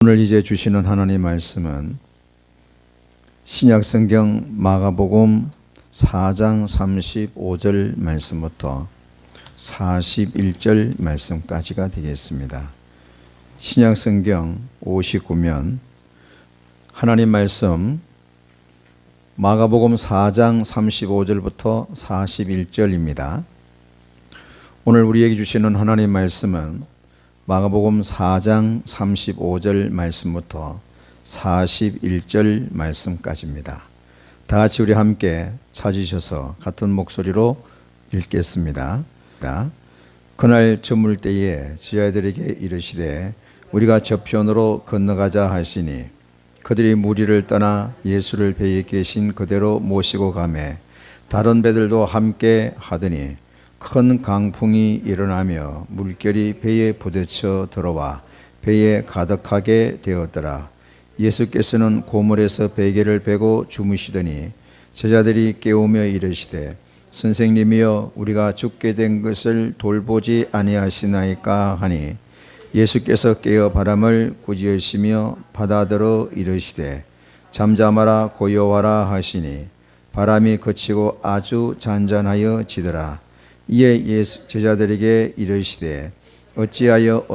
오늘 이제 주시는 하나님 말씀은 신약성경 마가복음 4장 35절 말씀부터 41절 말씀까지가 되겠습니다. 신약성경 59면 하나님 말씀 마가복음 4장 35절부터 41절입니다. 오늘 우리에게 주시는 하나님 말씀은 마가복음 4장 35절 말씀부터 41절 말씀까지입니다. 다 같이 우리 함께 찾으셔서 같은 목소리로 읽겠습니다. 그날 저물 때에 제자들에게 이르시되 우리가 저편으로 건너가자 하시니 그들이 무리를 떠나 예수를 배에 계신 그대로 모시고 가매 다른 배들도 함께 하더니 큰 강풍이 일어나며 물결이 배에 부딪혀 들어와 배에 가득하게 되었더라. 예수께서는 고물에서 베개를 베고 주무시더니 제자들이 깨우며 이르시되 선생님이여 우리가 죽게 된 것을 돌보지 아니하시나이까 하니 예수께서 깨어 바람을 꾸짖으시며 바다더러 이르시되 잠잠하라 고요하라 하시니 바람이 그치고 아주 잔잔하여 지더라. 이에 예수 제자들에게 이르시되 어찌하여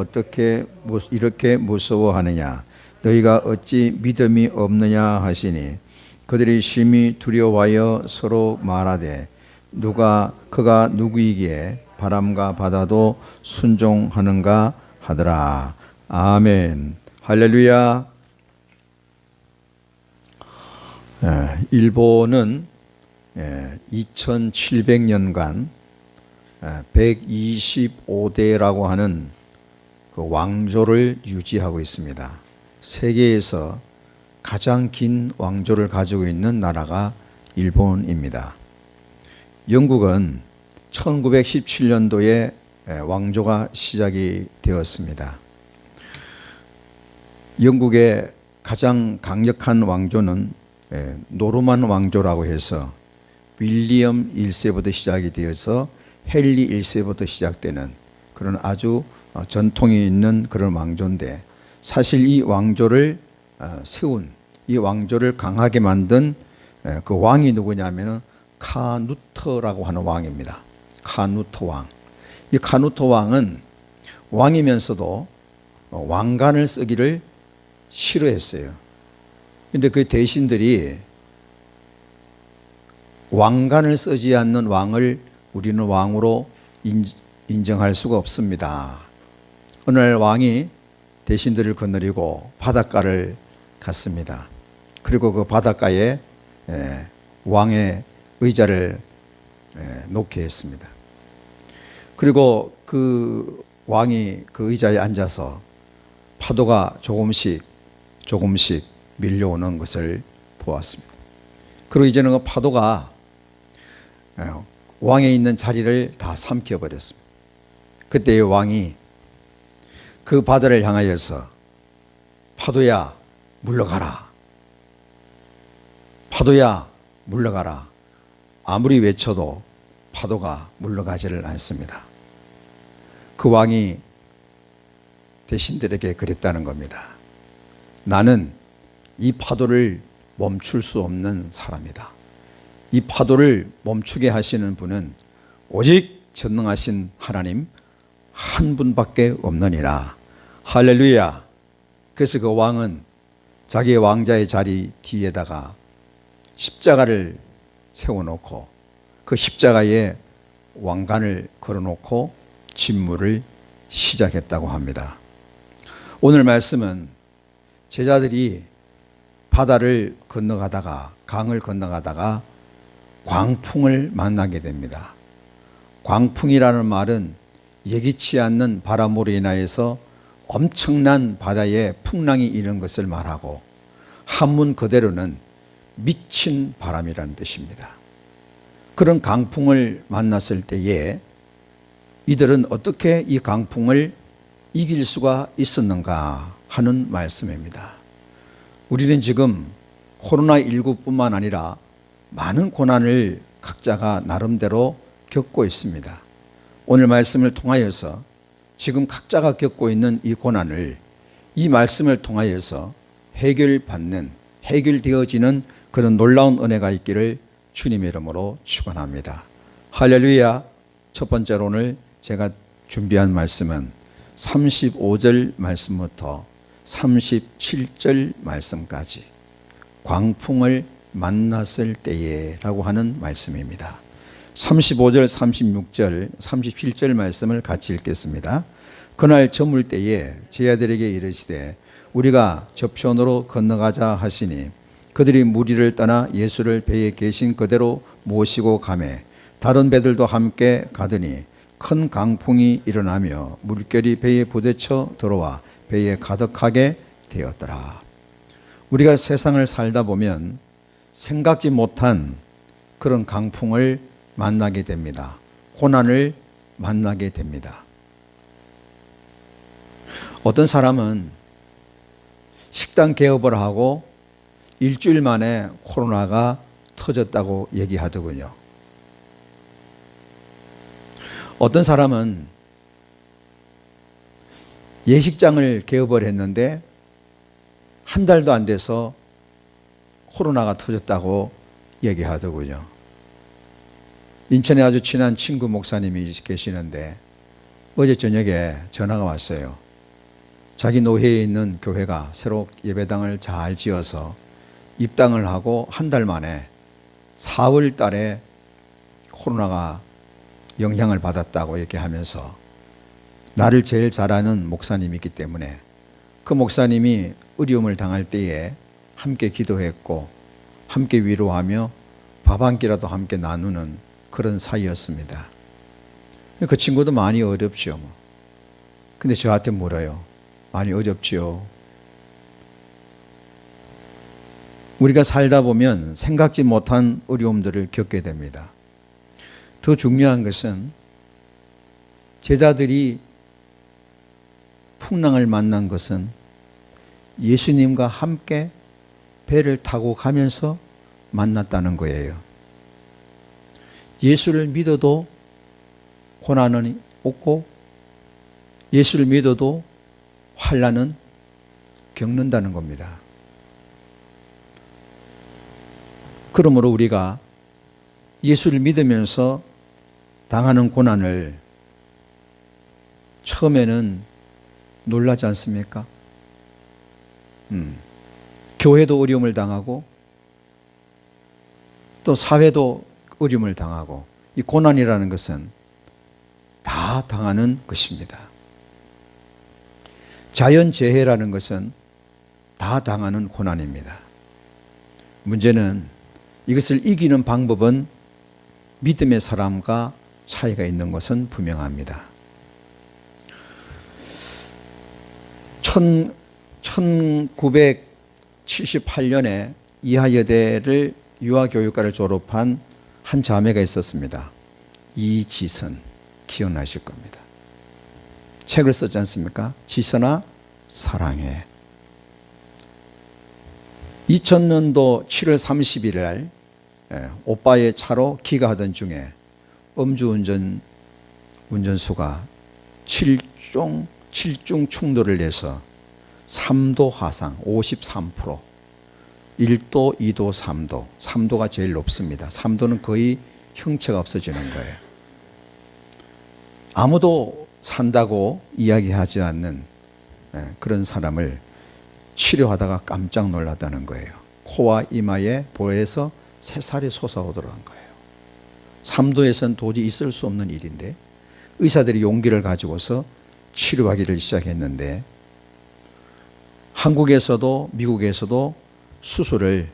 이렇게 무서워하느냐 너희가 어찌 믿음이 없느냐 하시니 그들이 심히 두려워하여 서로 말하되 그가 누구이기에 바람과 바다도 순종하는가 하더라. 아멘. 할렐루야. 일본은 2700년간 125대라고 하는 그 왕조를 유지하고 있습니다. 세계에서 가장 긴 왕조를 가지고 있는 나라가 일본입니다. 영국은 1917년도에 왕조가 시작이 되었습니다. 영국의 가장 강력한 왕조는 노르만 왕조라고 해서 윌리엄 1세부터 시작이 되어서 헨리 1세부터 시작되는 그런 아주 전통이 있는 그런 왕조인데 사실 이 왕조를 세운 이 왕조를 강하게 만든 그 왕이 누구냐면 카누트라고 하는 왕입니다. 카누트 왕. 이 카누트 왕은 왕이면서도 왕관을 쓰기를 싫어했어요. 그런데 그 대신들이 왕관을 쓰지 않는 왕을 우리는 왕으로 인정할 수가 없습니다. 어느 날 왕이 대신들을 거느리고 바닷가를 갔습니다. 그리고 그 바닷가에 왕의 의자를 놓게 했습니다. 그리고 그 왕이 그 의자에 앉아서 파도가 조금씩 밀려오는 것을 보았습니다. 그리고 이제는 그 파도가 왕에 있는 자리를 다 삼켜버렸습니다. 그때 왕이 그 바다를 향하여서 파도야 물러가라. 파도야 물러가라. 아무리 외쳐도 파도가 물러가지를 않습니다. 그 왕이 대신들에게 그랬다는 겁니다. 나는 이 파도를 멈출 수 없는 사람이다. 이 파도를 멈추게 하시는 분은 오직 전능하신 하나님 한 분밖에 없느니라. 할렐루야. 그래서 그 왕은 자기의 왕자의 자리 뒤에다가 십자가를 세워놓고 그 십자가에 왕관을 걸어놓고 진무를 시작했다고 합니다. 오늘 말씀은 제자들이 바다를 건너가다가 강을 건너가다가 광풍을 만나게 됩니다. 광풍이라는 말은 예기치 않는 바람으로 인하여서 엄청난 바다에 풍랑이 일는 것을 말하고 한문 그대로는 미친 바람이라는 뜻입니다. 그런 강풍을 만났을 때에 이들은 어떻게 이 강풍을 이길 수가 있었는가 하는 말씀입니다. 우리는 지금 코로나19뿐만 아니라 많은 고난을 각자가 나름대로 겪고 있습니다. 오늘 말씀을 통하여서 지금 각자가 겪고 있는 이 고난을 이 말씀을 통하여서 해결되어지는 그런 놀라운 은혜가 있기를 주님의 이름으로 축원합니다. 할렐루야. 첫 번째로 오늘 제가 준비한 말씀은 35절 말씀부터 37절 말씀까지 광풍을 만났을 때에 라고 하는 말씀입니다. 35절, 36절, 37절 말씀을 같이 읽겠습니다. 그날 저물 때에 제 아들에게 이르시되 우리가 저편으로 건너가자 하시니 그들이 무리를 떠나 예수를 배에 계신 그대로 모시고 가매 다른 배들도 함께 가더니 큰 강풍이 일어나며 물결이 배에 부딪혀 들어와 배에 가득하게 되었더라. 우리가 세상을 살다 보면 생각지 못한 그런 강풍을 만나게 됩니다. 고난을 만나게 됩니다. 어떤 사람은 식당 개업을 하고 일주일 만에 코로나가 터졌다고 얘기하더군요. 어떤 사람은 예식장을 개업을 했는데 한 달도 안 돼서 코로나가 터졌다고 얘기하더군요. 인천에 아주 친한 친구 목사님이 계시는데 어제 저녁에 전화가 왔어요. 자기 노회에 있는 교회가 새로 예배당을 잘 지어서 입당을 하고 한 달 만에 4월 달에 코로나가 영향을 받았다고 얘기하면서 나를 제일 잘 아는 목사님이기 때문에 그 목사님이 어려움을 당할 때에 함께 기도했고 함께 위로하며 밥 한 끼라도 함께 나누는 그런 사이였습니다. 그 친구도 많이 어렵죠. 근데 저한테 물어요. 많이 어렵지요. 우리가 살다 보면 생각지 못한 어려움들을 겪게 됩니다. 더 중요한 것은 제자들이 풍랑을 만난 것은 예수님과 함께 배를 타고 가면서 만났다는 거예요. 예수를 믿어도 고난은 없고 예수를 믿어도 환난은 겪는다는 겁니다. 그러므로 우리가 예수를 믿으면서 당하는 고난을 처음에는 놀라지 않습니까? 교회도 어려움을 당하고 또 사회도 어려움을 당하고 이 고난이라는 것은 다 당하는 것입니다. 자연재해라는 것은 다 당하는 고난입니다. 문제는 이것을 이기는 방법은 믿음의 사람과 차이가 있는 것은 분명합니다. 1978년에 이하여대를 유아교육과를 졸업한 한 자매가 있었습니다. 이지선, 기억나실 겁니다. 책을 썼지 않습니까? 지선아 사랑해. 2000년도 7월 30일 날 오빠의 차로 귀가하던 중에 운전수가 7중 충돌을 해서 3도 화상 53%, 1도, 2도, 3도. 3도가 제일 높습니다. 3도는 거의 형체가 없어지는 거예요. 아무도 산다고 이야기하지 않는 그런 사람을 치료하다가 깜짝 놀랐다는 거예요. 코와 이마에 볼에서 새살이 솟아오더라는 거예요. 3도에서는 도저히 있을 수 없는 일인데 의사들이 용기를 가지고서 치료하기를 시작했는데 한국에서도 미국에서도 수술을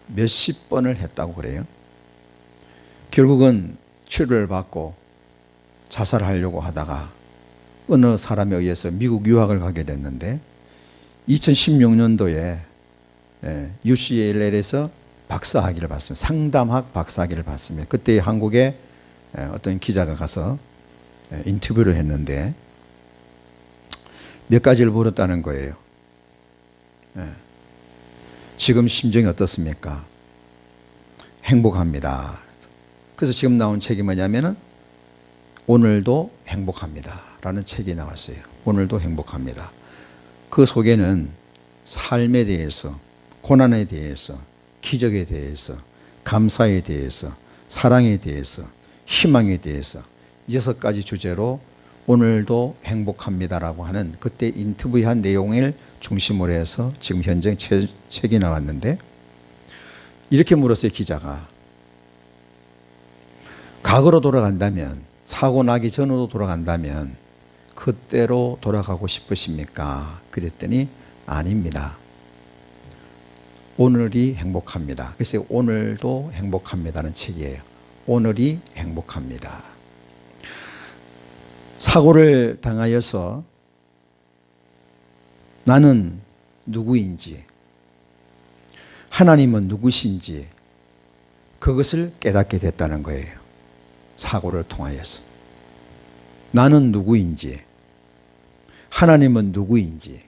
몇십 번을 했다고 그래요. 결국은 치료를 받고 자살하려고 하다가 어느 사람에 의해서 미국 유학을 가게 됐는데 2016년도에 UCLA에서 박사학위를 받습니다. 상담학 박사학위를 받습니다. 그때 한국에 어떤 기자가 가서 인터뷰를 했는데 몇 가지를 물었다는 거예요. 지금 심정이 어떻습니까? 행복합니다. 그래서 지금 나온 책이 뭐냐면은 오늘도 행복합니다 라는 책이 나왔어요. 오늘도 행복합니다. 그 속에는 삶에 대해서, 고난에 대해서, 기적에 대해서, 감사에 대해서, 사랑에 대해서, 희망에 대해서 6가지 주제로 오늘도 행복합니다라고 하는 그때 인터뷰한 내용을 중심으로 해서 지금 현재 책이 나왔는데, 이렇게 물었어요. 기자가 과거로 돌아간다면, 사고 나기 전으로 돌아간다면 그때로 돌아가고 싶으십니까? 그랬더니 아닙니다. 오늘이 행복합니다. 그래서 오늘도 행복합니다는 책이에요. 오늘이 행복합니다. 사고를 당하여서 나는 누구인지, 하나님은 누구신지 그것을 깨닫게 됐다는 거예요. 사고를 통하여서 나는 누구인지, 하나님은 누구인지.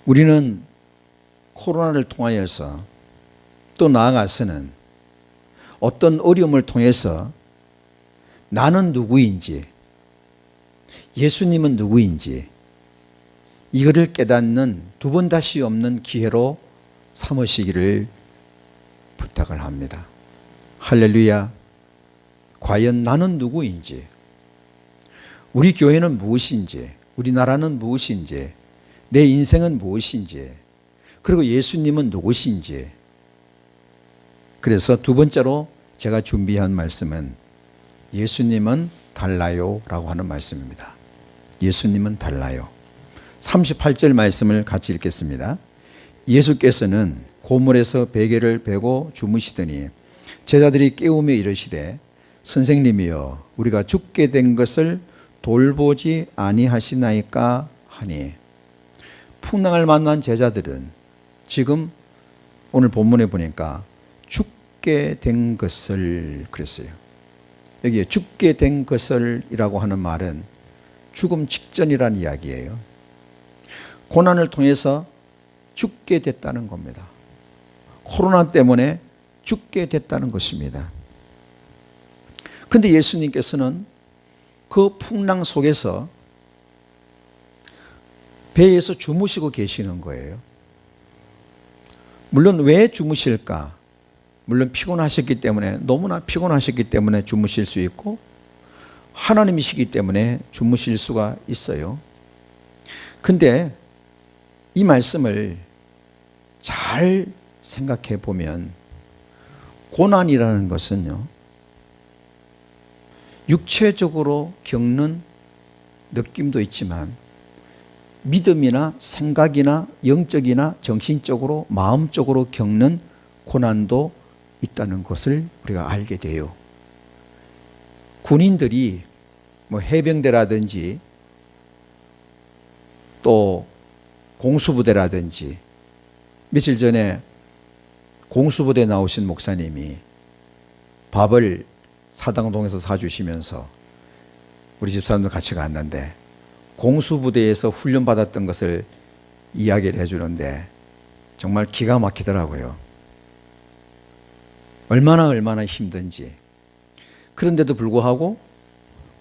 우리는 코로나를 통하여서, 또 나아가서는 어떤 어려움을 통해서 나는 누구인지, 예수님은 누구인지 이거를 깨닫는 두 번 다시 없는 기회로 삼으시기를 부탁을 합니다. 할렐루야. 과연 나는 누구인지, 우리 교회는 무엇인지, 우리나라는 무엇인지, 내 인생은 무엇인지, 그리고 예수님은 누구신지. 그래서 두 번째로 제가 준비한 말씀은 예수님은 달라요 라고 하는 말씀입니다. 예수님은 달라요. 38절 말씀을 같이 읽겠습니다. 예수께서는 고물에서 베개를 베고 주무시더니 제자들이 깨우며 이르시되 선생님이여 우리가 죽게 된 것을 돌보지 아니하시나이까 하니. 풍랑을 만난 제자들은 지금 오늘 본문에 보니까 죽게 된 것을 그랬어요. 여기에 죽게 된 것을 이라고 하는 말은 죽음 직전이라는 이야기예요. 고난을 통해서 죽게 됐다는 겁니다. 코로나 때문에 죽게 됐다는 것입니다. 그런데 예수님께서는 그 풍랑 속에서 배에서 주무시고 계시는 거예요. 물론 왜 주무실까? 물론 피곤하셨기 때문에, 너무나 피곤하셨기 때문에 주무실 수 있고, 하나님이시기 때문에 주무실 수가 있어요. 근데 이 말씀을 잘 생각해 보면 고난이라는 것은요, 육체적으로 겪는 느낌도 있지만 믿음이나 생각이나 영적이나 정신적으로 마음적으로 겪는 고난도 있다는 것을 우리가 알게 돼요. 군인들이 해병대라든지 또 공수부대라든지, 며칠 전에 공수부대 나오신 목사님이 밥을 사당동에서 사주시면서 우리 집사람들 같이 갔는데 공수부대에서 훈련받았던 것을 이야기를 해주는데 정말 기가 막히더라고요. 얼마나 힘든지. 그런데도 불구하고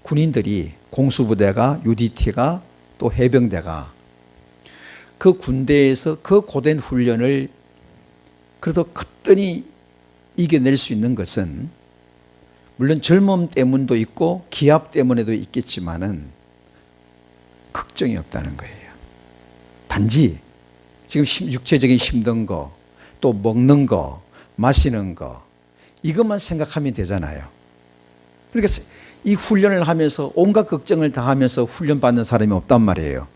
군인들이, 공수부대가, UDT가, 또 해병대가 그 군대에서 그 고된 훈련을 그래도 거뜬히 이겨낼 수 있는 것은 물론 젊음 때문도 있고 기압 때문에도 있겠지만은 걱정이 없다는 거예요. 단지 지금 육체적인 힘든 거, 또 먹는 거, 마시는 거, 이것만 생각하면 되잖아요. 그러니까 이 훈련을 하면서 온갖 걱정을 다 하면서 훈련받는 사람이 없단 말이에요.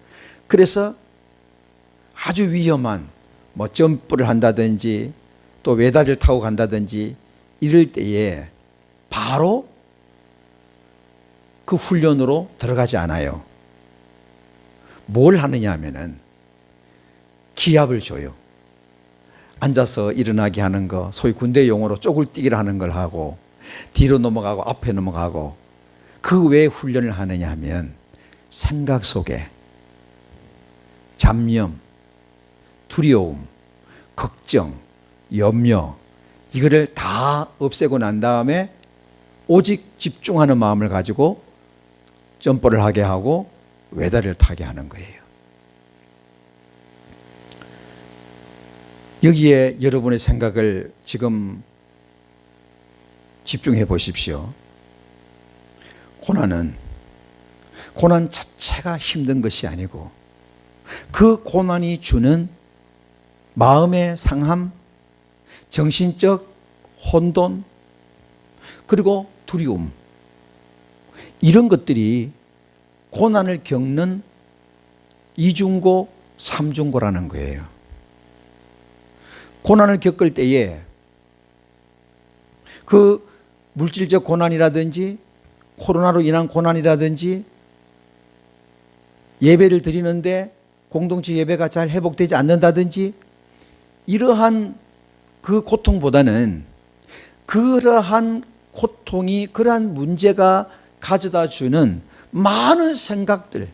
그래서 아주 위험한 점프를 한다든지 또 외다리를 타고 간다든지 이럴 때에 바로 그 훈련으로 들어가지 않아요. 뭘 하느냐 하면은 기압을 줘요. 앉아서 일어나게 하는 거, 소위 군대 용어로 쪼글뛰기를 하는 걸 하고, 뒤로 넘어가고 앞에 넘어가고. 그 왜 훈련을 하느냐 하면 생각 속에 잡념, 두려움, 걱정, 염려, 이거를 다 없애고 난 다음에 오직 집중하는 마음을 가지고 점프를 하게 하고 외다리를 타게 하는 거예요. 여기에 여러분의 생각을 지금 집중해 보십시오. 고난 자체가 힘든 것이 아니고 그 고난이 주는 마음의 상함, 정신적 혼돈, 그리고 두려움, 이런 것들이 고난을 겪는 이중고, 삼중고라는 거예요. 고난을 겪을 때에 그 물질적 고난이라든지 코로나로 인한 고난이라든지 예배를 드리는데 공동체 예배가 잘 회복되지 않는다든지 이러한 그 고통보다는 그러한 고통이, 그러한 문제가 가져다 주는 많은 생각들,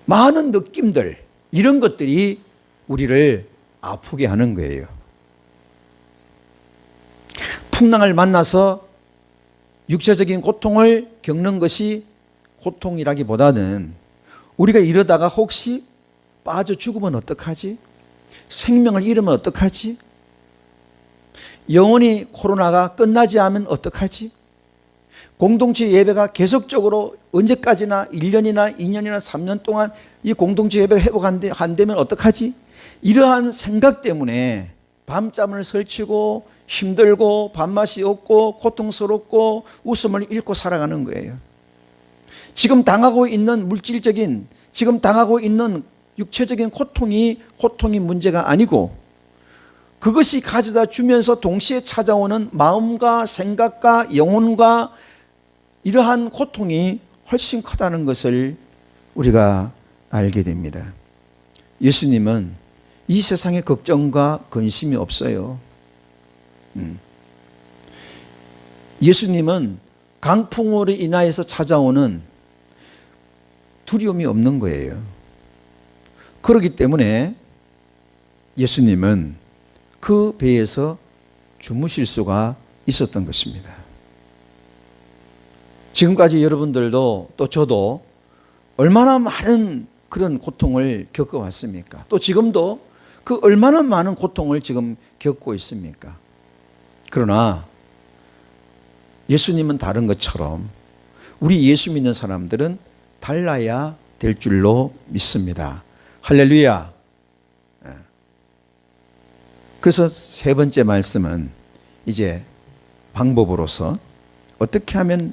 많은 느낌들, 이런 것들이 우리를 아프게 하는 거예요. 풍랑을 만나서 육체적인 고통을 겪는 것이 고통이라기보다는 우리가 이러다가 혹시 빠져 죽으면 어떡하지? 생명을 잃으면 어떡하지? 영원히 코로나가 끝나지 않으면 어떡하지? 공동체 예배가 계속적으로 언제까지나 1년이나 2년이나 3년 동안 이 공동체 예배가 회복 안 되면 어떡하지? 이러한 생각 때문에 밤잠을 설치고 힘들고 밥맛이 없고 고통스럽고 웃음을 잃고 살아가는 거예요. 지금 당하고 있는 물질적인, 지금 당하고 있는 육체적인 고통이 문제가 아니고 그것이 가져다 주면서 동시에 찾아오는 마음과 생각과 영혼과 이러한 고통이 훨씬 크다는 것을 우리가 알게 됩니다. 예수님은 이 세상에 걱정과 근심이 없어요. 예수님은 강풍으로 인하여서 찾아오는 두려움이 없는 거예요. 그렇기 때문에 예수님은 그 배에서 주무실 수가 있었던 것입니다. 지금까지 여러분들도 또 저도 얼마나 많은 그런 고통을 겪어왔습니까? 또 지금도 그 얼마나 많은 고통을 지금 겪고 있습니까? 그러나 예수님은 다른 것처럼 우리 예수 믿는 사람들은 달라야 될 줄로 믿습니다. 할렐루야. 그래서 세 번째 말씀은 이제 방법으로서 어떻게 하면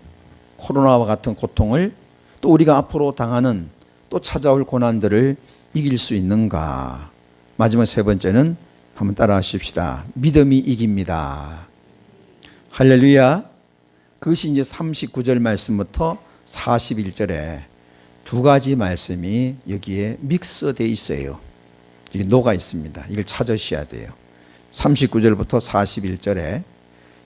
코로나와 같은 고통을 또 우리가 앞으로 당하는 또 찾아올 고난들을 이길 수 있는가. 마지막 세 번째는 한번 따라 하십시다. 믿음이 이깁니다. 할렐루야. 그것이 이제 39절 말씀부터 41절에 두 가지 말씀이 여기에 믹스되어 있어요. 이게 녹아 있습니다. 이걸 찾으셔야 돼요. 39절부터 41절에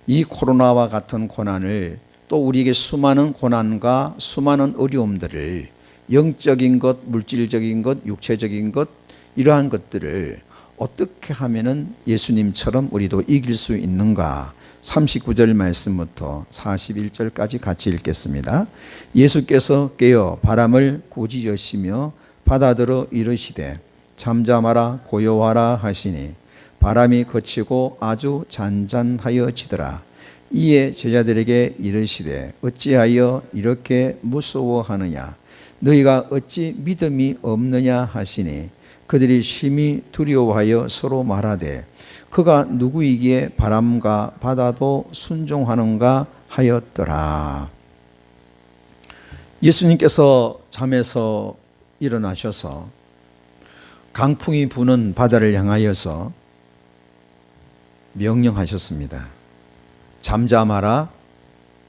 이 코로나와 같은 고난을 또 우리에게 수많은 고난과 수많은 어려움들을 영적인 것, 물질적인 것, 육체적인 것 이러한 것들을 어떻게 하면은 예수님처럼 우리도 이길 수 있는가 39절 말씀부터 41절까지 같이 읽겠습니다. 예수께서 깨어 바람을 꾸짖으시며 바다들어 이르시되 잠잠하라 고요하라 하시니 바람이 그치고 아주 잔잔하여지더라. 이에 제자들에게 이르시되 어찌하여 이렇게 무서워하느냐 너희가 어찌 믿음이 없느냐 하시니 그들이 심히 두려워하여 서로 말하되 그가 누구이기에 바람과 바다도 순종하는가 하였더라. 예수님께서 잠에서 일어나셔서 강풍이 부는 바다를 향하여서 명령하셨습니다. 잠잠하라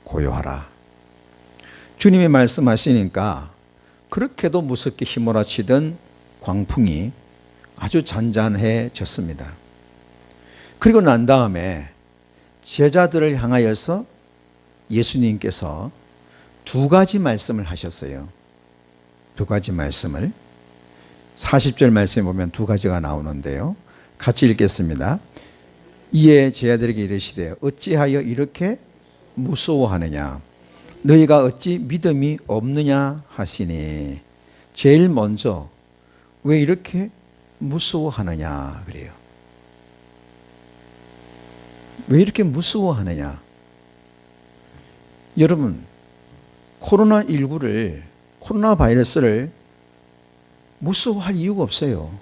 고요하라. 주님이 말씀하시니까 그렇게도 무섭게 휘몰아치던 광풍이 아주 잔잔해졌습니다. 그리고 난 다음에 제자들을 향하여서 예수님께서 두 가지 말씀을 하셨어요. 두 가지 말씀을 40절 말씀에 보면 두 가지가 나오는데요. 같이 읽겠습니다. 이에 제자들에게 이르시되 어찌하여 이렇게 무서워하느냐 너희가 어찌 믿음이 없느냐 하시니 제일 먼저 왜 이렇게 무서워하느냐 그래요. 왜 이렇게 무서워하느냐? 여러분, 코로나19를, 코로나 바이러스를 무서워할 이유가 없어요.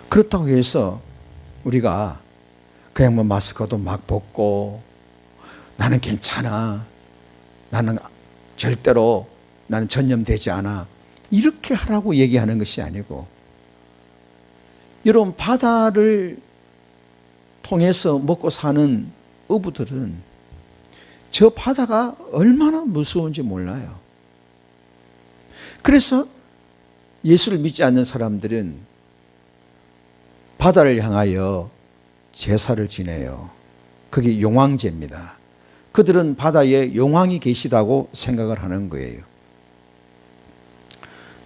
그렇다고 해서 우리가 그냥 뭐 마스크도 막 벗고 나는 괜찮아, 나는 절대로 나는 전염되지 않아, 이렇게 하라고 얘기하는 것이 아니고, 여러분 바다를 통해서 먹고 사는 어부들은 저 바다가 얼마나 무서운지 몰라요. 그래서 예수를 믿지 않는 사람들은 바다를 향하여 제사를 지내요. 그게 용왕제입니다. 그들은 바다에 용왕이 계시다고 생각을 하는 거예요.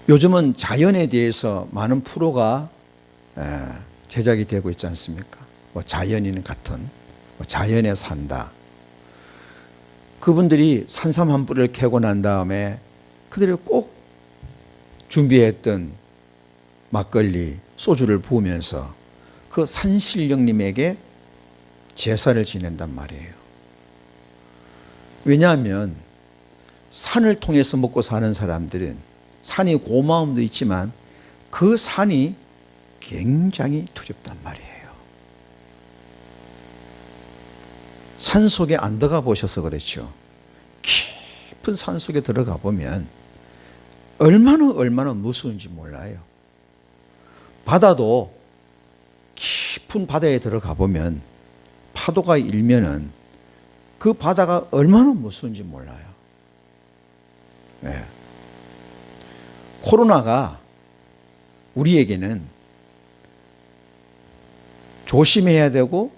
요즘은 자연에 대해서 많은 프로가 제작이 되고 있지 않습니까? 뭐 자연인 같은, 뭐 자연에 산다. 그분들이 산삼 한 뿌리를 캐고 난 다음에 그들이 꼭 준비했던 막걸리, 소주를 부으면서 그 산신령님에게 제사를 지낸단 말이에요. 왜냐하면 산을 통해서 먹고 사는 사람들은 산이 고마움도 있지만 그 산이 굉장히 두렵단 말이에요. 산 속에 안 들어가 보셔서 그렇죠. 깊은 산 속에 들어가 보면 얼마나 무서운지 몰라요. 바다도 깊은 바다에 들어가 보면 파도가 일면은 그 바다가 얼마나 무서운지 몰라요. 네. 코로나가 우리에게는 조심해야 되고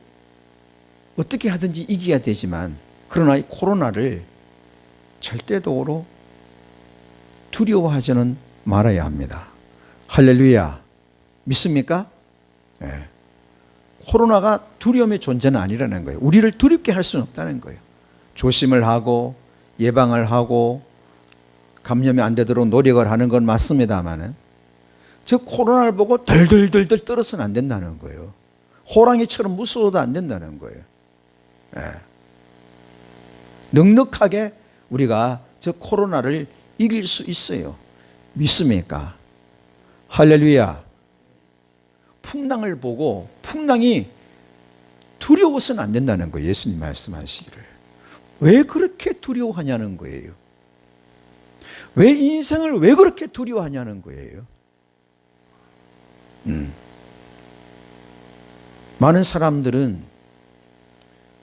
어떻게 하든지 이겨야 되지만, 그러나 이 코로나를 절대적으로 두려워하지는 말아야 합니다. 할렐루야. 믿습니까? 네. 코로나가 두려움의 존재는 아니라는 거예요. 우리를 두렵게 할 수는 없다는 거예요. 조심을 하고 예방을 하고 감염이 안 되도록 노력을 하는 건 맞습니다만은, 저 코로나를 보고 덜덜덜덜 떨어서는 안 된다는 거예요. 호랑이처럼 무서워도 안 된다는 거예요. 네. 넉넉하게 우리가 저 코로나를 이길 수 있어요. 믿습니까? 할렐루야. 풍랑을 보고 풍랑이 두려워서는 안 된다는 거예요. 예수님 말씀하시기를. 왜 그렇게 두려워하냐는 거예요. 왜 인생을 왜 그렇게 두려워하냐는 거예요. 많은 사람들은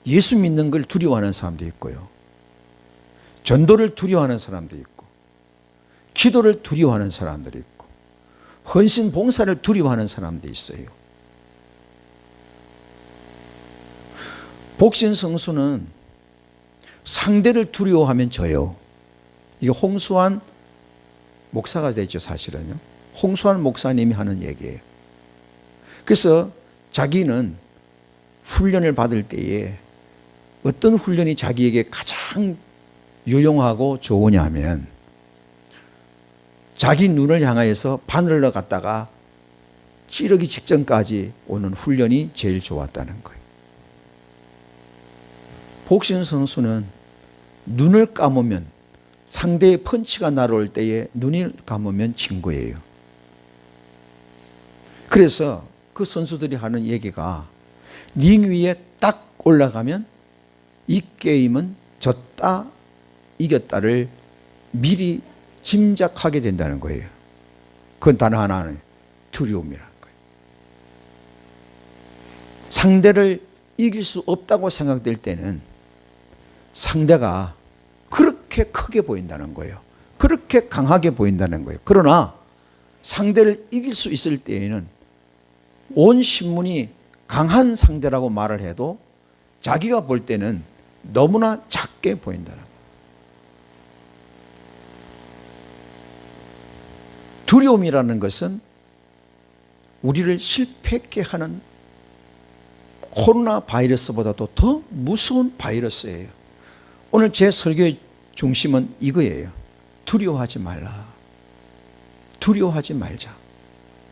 예수 믿는 걸 두려워하는 사람도 있고요. 전도를 두려워하는 사람도 있고, 기도를 두려워하는 사람들이 있고, 헌신 봉사를 두려워하는 사람도 있어요. 복신 성수는 상대를 두려워하면 져요. 이게 홍수환 목사가 되죠, 사실은요. 홍수환 목사님이 하는 얘기예요. 그래서 자기는 훈련을 받을 때에 어떤 훈련이 자기에게 가장 유용하고 좋으냐 하면, 자기 눈을 향하여서 바늘로 갖다가 찌르기 직전까지 오는 훈련이 제일 좋았다는 거예요. 복싱 선수는 눈을 감으면, 상대의 펀치가 날아올 때에 눈을 감으면 진 거예요. 그래서 그 선수들이 하는 얘기가, 링 위에 딱 올라가면 이 게임은 졌다 이겼다를 미리 짐작하게 된다는 거예요. 그건 단 하나는 두려움이라는 거예요. 상대를 이길 수 없다고 생각될 때는 상대가 그렇게 크게 보인다는 거예요. 그렇게 강하게 보인다는 거예요. 그러나 상대를 이길 수 있을 때에는 온 신문이 강한 상대라고 말을 해도 자기가 볼 때는 너무나 작게 보인다는 거예요. 두려움이라는 것은 우리를 실패하게 하는 코로나 바이러스보다도 더 무서운 바이러스예요. 오늘 제 설교의 중심은 이거예요. 두려워하지 말라. 두려워하지 말자.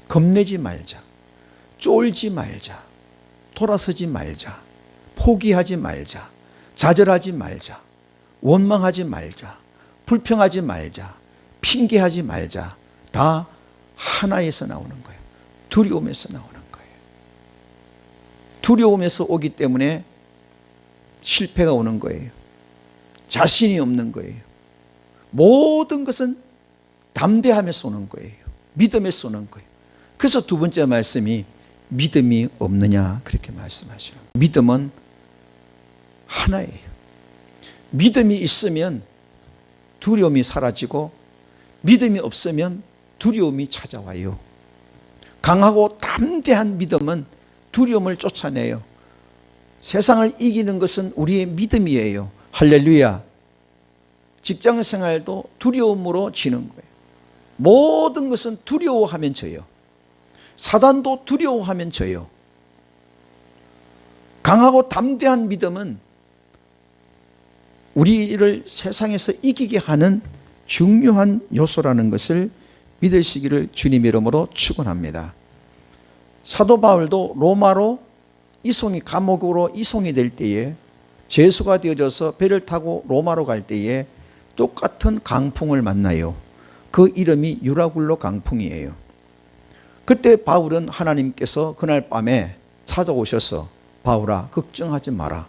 겁내지 말자. 쫄지 말자. 돌아서지 말자. 포기하지 말자. 좌절하지 말자. 원망하지 말자. 불평하지 말자. 핑계하지 말자. 다 하나에서 나오는 거예요. 두려움에서 나오는 거예요. 두려움에서 오기 때문에 실패가 오는 거예요. 자신이 없는 거예요. 모든 것은 담대함에서 오는 거예요. 믿음에서 오는 거예요. 그래서 두 번째 말씀이 믿음이 없느냐 그렇게 말씀하시는 거예요. 믿음은 하나예요. 믿음이 있으면 두려움이 사라지고 믿음이 없으면 두려움이 찾아와요. 강하고 담대한 믿음은 두려움을 쫓아내요. 세상을 이기는 것은 우리의 믿음이에요. 할렐루야. 직장 생활도 두려움으로 지는 거예요. 모든 것은 두려워하면 져요. 사단도 두려워하면 져요. 강하고 담대한 믿음은 우리를 세상에서 이기게 하는 중요한 요소라는 것을 믿으시기를 주님의 이름으로 축원합니다. 사도 바울도 로마로 이송이 감옥으로 이송이 될 때에 죄수가 되어져서 배를 타고 로마로 갈 때에 똑같은 강풍을 만나요. 그 이름이 유라굴로 강풍이에요. 그때 바울은 하나님께서 그날 밤에 찾아오셔서 바울아 걱정하지 마라.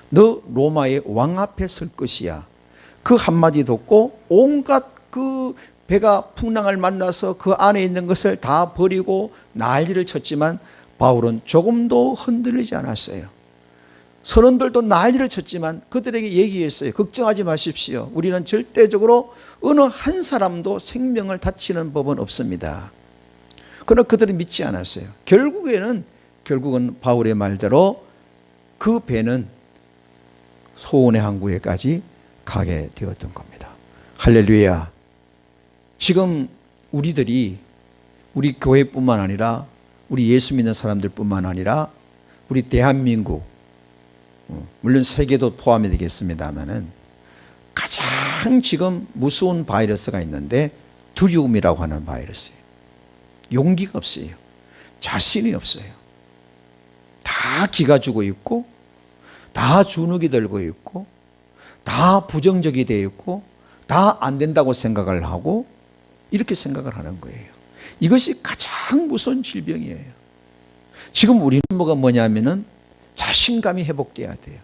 너 로마의 왕 앞에 설 것이야. 그 한마디 듣고 온갖 그 배가 풍랑을 만나서 그 안에 있는 것을 다 버리고 난리를 쳤지만 바울은 조금도 흔들리지 않았어요. 선원들도 난리를 쳤지만 그들에게 얘기했어요. 걱정하지 마십시오. 우리는 절대적으로 어느 한 사람도 생명을 다치는 법은 없습니다. 그러나 그들은 믿지 않았어요. 결국은 바울의 말대로 그 배는 소원의 항구에까지 가게 되었던 겁니다. 할렐루야. 지금 우리 교회뿐만 아니라 우리 예수 믿는 사람들뿐만 아니라 우리 대한민국, 물론 세계도 포함이 되겠습니다만은 가장 지금 무서운 바이러스가 있는데 두려움이라고 하는 바이러스예요. 용기가 없어요. 자신이 없어요. 다 기가 죽어 있고 다 주눅이 들고 있고 다 부정적이 되어 있고 다 안 된다고 생각을 하고 이렇게 생각을 하는 거예요. 이것이 가장 무서운 질병이에요. 지금 우리는 뭐냐면은 자신감이 회복돼야 돼요.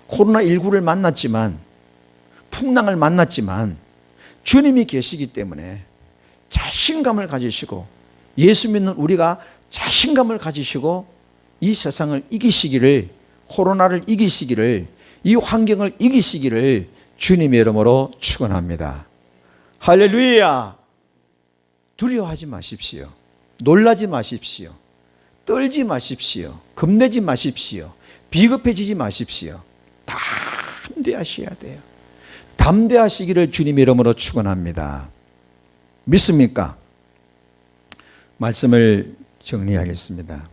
코로나19를 만났지만 풍랑을 만났지만 주님이 계시기 때문에 자신감을 가지시고 예수 믿는 우리가 자신감을 가지시고 이 세상을 이기시기를, 코로나를 이기시기를, 이 환경을 이기시기를 주님의 이름으로 축원합니다. 할렐루야. 두려워하지 마십시오. 놀라지 마십시오. 떨지 마십시오. 겁내지 마십시오. 비겁해지지 마십시오. 담대하셔야 돼요. 담대하시기를 주님의 이름으로 축원합니다. 믿습니까? 말씀을 정리하겠습니다.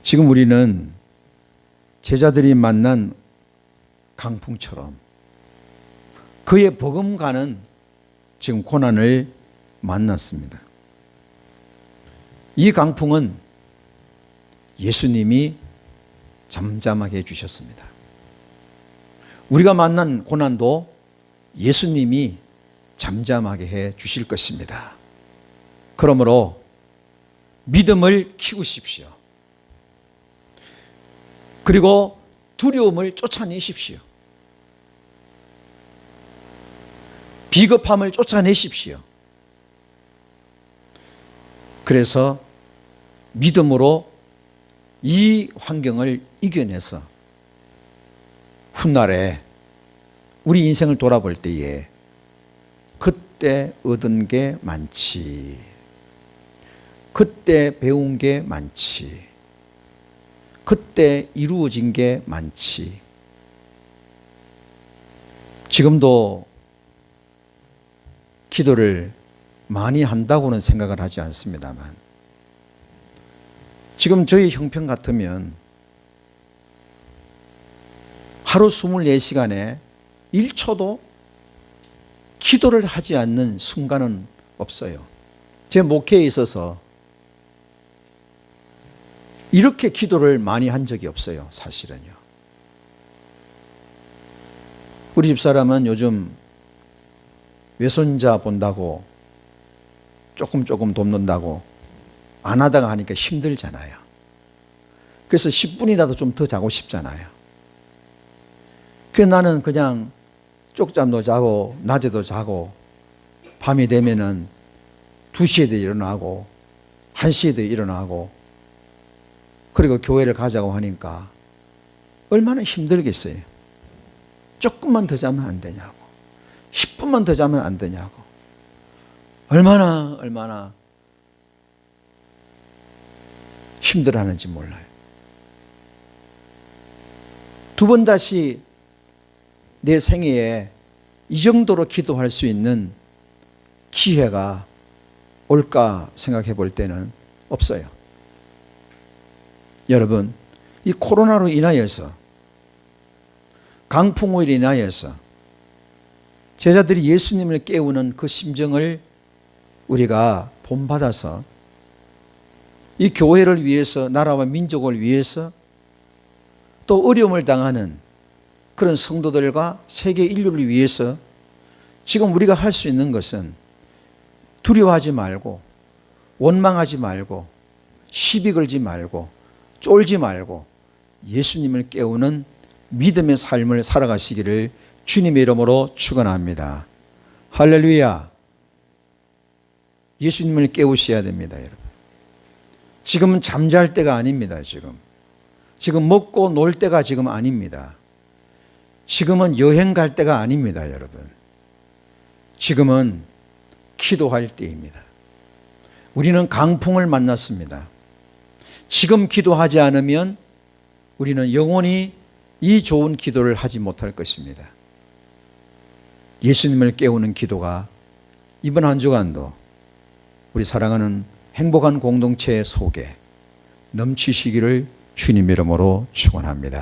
지금 우리는 제자들이 만난 강풍처럼 그의 버금가는 지금 고난을 만났습니다. 이 강풍은 예수님이 잠잠하게 해주셨습니다. 우리가 만난 고난도 예수님이 잠잠하게 해 주실 것입니다. 그러므로 믿음을 키우십시오. 그리고 두려움을 쫓아내십시오. 비겁함을 쫓아내십시오. 그래서 믿음으로 이 환경을 이겨내서 훗날에 우리 인생을 돌아볼 때에 그때 얻은 게 많지. 그때 배운 게 많지. 그때 이루어진 게 많지. 지금도 기도를 많이 한다고는 생각을 하지 않습니다만 지금 저희 형편 같으면 하루 24시간에 1초도 기도를 하지 않는 순간은 없어요. 제 목회에 있어서 이렇게 기도를 많이 한 적이 없어요, 사실은요. 우리 집사람은 요즘 외손자 본다고 조금 돕는다고 안 하다가 하니까 힘들잖아요. 그래서 10분이라도 좀 더 자고 싶잖아요. 그래서 나는 그냥 쪽잠도 자고 낮에도 자고 밤이 되면은 2시에도 일어나고 1시에도 일어나고 그리고 교회를 가자고 하니까 얼마나 힘들겠어요. 조금만 더 자면 안 되냐고, 10분만 더 자면 안 되냐고, 얼마나 힘들어하는지 몰라요. 2번 다시 내 생애에 이 정도로 기도할 수 있는 기회가 올까 생각해 볼 때는 없어요. 여러분, 이 코로나로 인하여서, 강풍으로 인하여서 제자들이 예수님을 깨우는 그 심정을 우리가 본받아서 이 교회를 위해서, 나라와 민족을 위해서, 또 어려움을 당하는 그런 성도들과 세계 인류를 위해서 지금 우리가 할 수 있는 것은 두려워하지 말고, 원망하지 말고, 시비 걸지 말고, 쫄지 말고 예수님을 깨우는 믿음의 삶을 살아가시기를 주님의 이름으로 축원합니다. 할렐루야. 예수님을 깨우셔야 됩니다, 여러분. 지금은 잠잘 때가 아닙니다. 지금 먹고 놀 때가 지금 아닙니다. 지금은 여행 갈 때가 아닙니다, 여러분. 지금은 기도할 때입니다. 우리는 강풍을 만났습니다. 지금 기도하지 않으면 우리는 영원히 이 좋은 기도를 하지 못할 것입니다. 예수님을 깨우는 기도가 이번 한 주간도 우리 사랑하는 행복한 공동체 속에 넘치시기를 주님 이름으로 축원합니다.